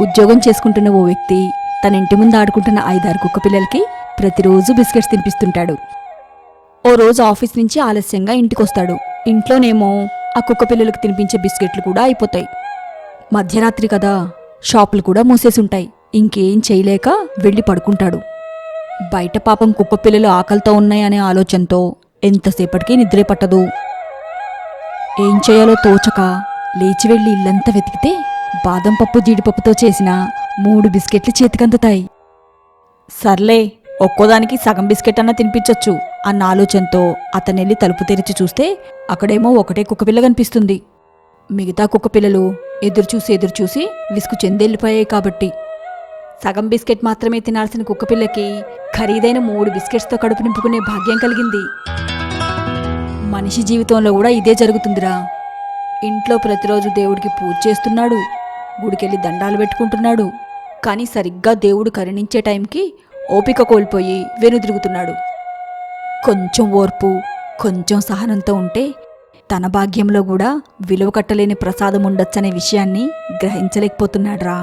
ఉద్యోగం చేసుకుంటున్న ఓ వ్యక్తి తన ఇంటి ముందు ఆడుకుంటున్న 5-6 కుక్క పిల్లలకి ప్రతిరోజు బిస్కెట్స్ తినిపిస్తుంటాడు. ఓ రోజు ఆఫీస్ నుంచి ఆలస్యంగా ఇంటికొస్తాడు. ఇంట్లోనేమో ఆ కుక్క పిల్లలకు తినిపించే బిస్కెట్లు కూడా అయిపోతాయి. మధ్యరాత్రి కదా, షాపులు కూడా మూసేసుంటాయి. ఇంకేం చేయలేక వెళ్ళి పడుకుంటాడు. బయట పాపం కుక్క పిల్లలు ఆకలితో ఉన్నాయనే ఆలోచనతో ఎంతసేపటికి నిద్రే పట్టదు. ఏం చేయాలో తోచక లేచి వెళ్ళి ఇల్లంతా వెతికితే బాదం పప్పు జీడిపప్పుతో చేసిన 3 బిస్కెట్లు చేతికందుతాయి. సర్లే, ఒక్కోదానికి సగం బిస్కెట్ అన్నా తినిపించొచ్చు అన్న ఆలోచనతో అతనెళ్ళి తలుపు తెరిచి చూస్తే అక్కడేమో ఒకటే కుక్కపిల్ల కనిపిస్తుంది. మిగతా కుక్కపిల్లలు ఎదురుచూసి విసుగు చెందెళ్ళిపోయాయి. కాబట్టి సగం బిస్కెట్ మాత్రమే తినాల్సిన కుక్కపిల్లకి ఖరీదైన 3 బిస్కెట్స్తో కడుపు నింపుకునే భాగ్యం కలిగింది. మనిషి జీవితంలో కూడా ఇదే జరుగుతుందిరా. ఇంట్లో ప్రతిరోజు దేవుడికి పూజ చేస్తున్నాడు, గుడికెళ్ళి దండాలు పెట్టుకుంటున్నాడు. కానీ సరిగ్గా దేవుడు కరుణించే టైంకి ఓపిక కోల్పోయి వెనుదిరుగుతున్నాడు. కొంచెం ఓర్పు, కొంచెం సహనంతో ఉంటే తన భాగ్యంలో కూడా విలువ కట్టలేని ప్రసాదం ఉండొచ్చనే విషయాన్ని గ్రహించలేకపోతున్నాడ్రా.